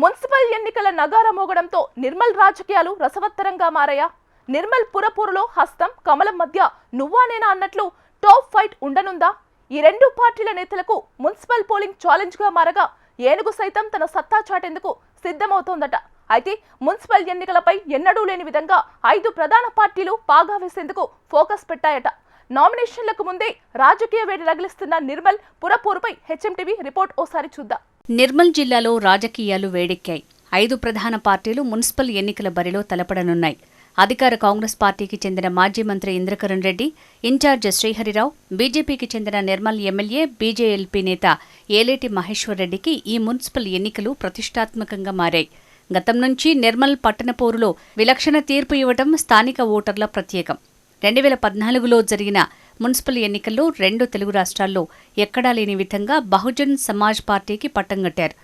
Municipal ఎన్నికల నగార మోగడంతో నిర్మల్ రాజకీయాలు రసవత్తరంగా మారాయా? నిర్మల్ పురపూరులో హస్తం కమలం మధ్య నువ్వా నేనా అన్నట్లు టాప్ ఫైట్ ఉండనుందా? ఈ రెండు పార్టీల నేతలకు మున్సిపల్ పోలింగ్ ఛాలెంజ్ గా మారగా ఏనుగు సైతం తన సత్తా చాటేందుకు సిద్ధమవుతోందట. అయితే మున్సిపల్ ఎన్నికలపై ఎన్నడూ లేని విధంగా 5 ప్రధాన పార్టీలు పాగా వేసేందుకు ఫోకస్ పెట్టాయట. నామినేషన్లకు ముందే రాజకీయ వేడి రగిలిస్తున్న నిర్మల్ పురపూరుపై హెచ్ఎంటీవీ రిపోర్ట్ ఓసారి చూద్దాం. నిర్మల్ జిల్లాలో రాజకీయాలు వేడెక్కాయి. 5 ప్రధాన పార్టీలు మున్సిపల్ ఎన్నికల బరిలో తలపడనున్నాయి. అధికార కాంగ్రెస్ పార్టీకి చెందిన మాజీ మంత్రి ఇంద్రకరణ్ రెడ్డి, ఇన్ఛార్జ్ శ్రీహరిరావు, బీజేపీకి చెందిన నిర్మల్ ఎమ్మెల్యే బీజేఎల్పీ నేత ఏలేటి మహేశ్వర్ రెడ్డికి ఈ మున్సిపల్ ఎన్నికలు ప్రతిష్టాత్మకంగా మారాయి. గతం నుంచి నిర్మల్ పట్టణ పోరులో విలక్షణ తీర్పు ఇవ్వడం స్థానిక ఓటర్ల ప్రత్యేకం. 2014లో జరిగిన మున్సిపల్ ఎన్నికల్లో 2 తెలుగు రాష్ట్రాల్లో ఎక్కడా లేని విధంగా బహుజన్ సమాజ్ పార్టీకి పట్టం కట్టారు.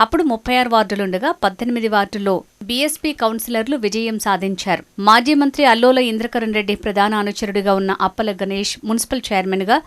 అప్పుడు 36 వార్డులుండగా 18 వార్డుల్లో బీఎస్పీ కౌన్సిలర్లు విజయం సాధించారు. మాజీ మంత్రి అల్లోల ఇంద్రకరణ్ రెడ్డి ప్రధాన అనుచరుడిగా ఉన్న అప్పల గణేష్ మున్సిపల్ చైర్మన్గా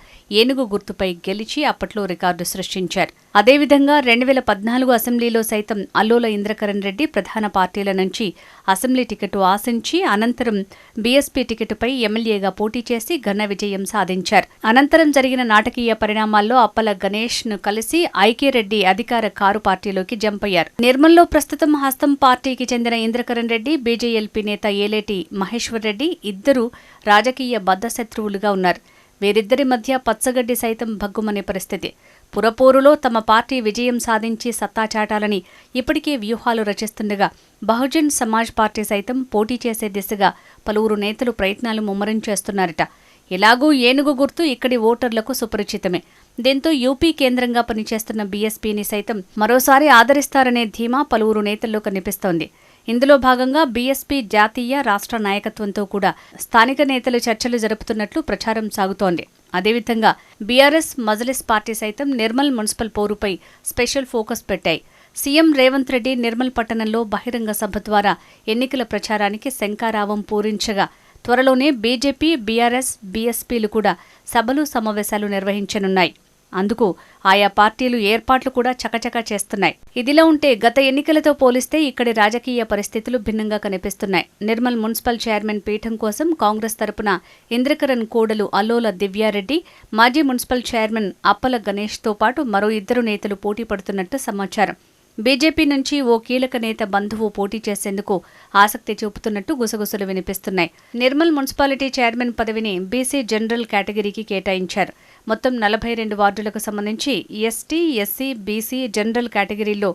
ఏనుగు గుర్తుపై గెలిచి అప్పట్లో రికార్డు సృష్టించారు. అదేవిధంగా 2014 అసెంబ్లీలో సైతం అల్లోల ఇంద్రకరణ్ రెడ్డి ప్రధాన పార్టీల నుంచి అసెంబ్లీ టికెట్ ఆశించి అనంతరం బీఎస్పీ టికెట్పై ఎమ్మెల్యేగా పోటీ చేసి ఘన విజయం సాధించారు. అనంతరం జరిగిన నాటకీయ పరిణామాల్లో అప్పల గణేష్ను కలిసి ఐక్యరెడ్డి అధికార కారు పార్టీలోకి జంప్ అయ్యారు. నిర్మల్లో ప్రస్తుతం హస్తం పార్టీకి చెందిన ఇంద్రకరణ్ రెడ్డి, బీజేఎల్పీ నేత ఏలేటి మహేశ్వర్ రెడ్డి ఇద్దరు రాజకీయ బద్ధశత్రువులుగా ఉన్నారు. వీరిద్దరి మధ్య పచ్చగడ్డి సైతం భగ్గుమనే పరిస్థితి. పురపోరులో తమ పార్టీ విజయం సాధించి సత్తా చాటాలని ఇప్పటికే వ్యూహాలు రచిస్తుండగా బహుజన్ సమాజ్ పార్టీ సైతం పోటీ చేసే దిశగా పలువురు నేతలు ప్రయత్నాలు ముమ్మరం చేస్తున్నారట. ఎలాగూ ఏనుగు గుర్తు ఇక్కడి ఓటర్లకు సుపరిచితమే. దీంతో యూపీ కేంద్రంగా పనిచేస్తున్న బీఎస్పీని సైతం మరోసారి ఆదరిస్తారనే ధీమా పలువురు నేతల్లో కనిపిస్తోంది. ఇందులో భాగంగా బీఎస్పీ జాతీయ, రాష్ట్ర నాయకత్వంతో కూడా స్థానిక నేతలు చర్చలు జరుపుతున్నట్లు ప్రచారం సాగుతోంది. అదేవిధంగా బీఆర్ఎస్, మజ్లిస్ పార్టీ సైతం నిర్మల్ మున్సిపల్ పోరుపై స్పెషల్ ఫోకస్ పెట్టాయి. సీఎం రేవంత్ రెడ్డి నిర్మల్ పట్టణంలో బహిరంగ సభ ద్వారా ఎన్నికల ప్రచారానికి శంఖారావం పూరించగా త్వరలోనే బీజేపీ, బీఆర్ఎస్, బీఎస్పీలు కూడా సభలు, సమావేశాలు నిర్వహించనున్నాయి. అందుకు ఆయా పార్టీలు ఏర్పాట్లు కూడా చకచకా చేస్తున్నాయి. ఇదిలా ఉంటే గత ఎన్నికలతో పోలిస్తే ఇక్కడి రాజకీయ పరిస్థితులు భిన్నంగా కనిపిస్తున్నాయి. నిర్మల్ మున్సిపల్ చైర్మన్ పీఠం కోసం కాంగ్రెస్ తరపున ఇంద్రకరణ్ కోడలు అల్లోల దివ్యారెడ్డి, మాజీ మున్సిపల్ చైర్మన్ అప్పల గణేష్తో పాటు మరో 2 నేతలు పోటీ పడుతున్నట్టు సమాచారం. బీజేపీ నుంచి ఓ కీలక నేత బంధువు పోటీ చేసేందుకు ఆసక్తి చూపుతున్నట్టు గుసగుసలు వినిపిస్తున్నాయి. నిర్మల్ మున్సిపాలిటీ చైర్మన్ పదవిని బీసీ జనరల్ కేటగిరీకి కేటాయించారు. మొత్తం 42 వార్డులకు సంబంధించి ఎస్టీ, ఎస్సీ, బీసీ జనరల్ కేటగిరీల్లో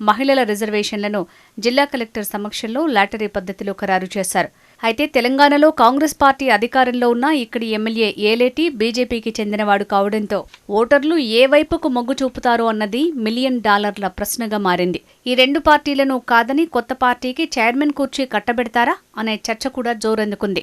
మహిళల రిజర్వేషన్లను జిల్లా కలెక్టర్ సమక్షంలో లాటరీ పద్ధతిలో ఖరారు చేశారు. అయితే తెలంగాణలో కాంగ్రెస్ పార్టీ అధికారంలో ఉన్న ఇక్కడి ఎమ్మెల్యే ఏలేటి బీజేపీకి చెందినవాడు కావడంతో ఓటర్లు ఏ వైపుకు మొగ్గు చూపుతారో అన్నది $1 మిలియన్ ప్రశ్నగా మారింది. ఈ 2 పార్టీలను కాదని కొత్త పార్టీకి చైర్మన్ కుర్చీ కట్టబెడతారా అనే చర్చ కూడా జోరందుకుంది.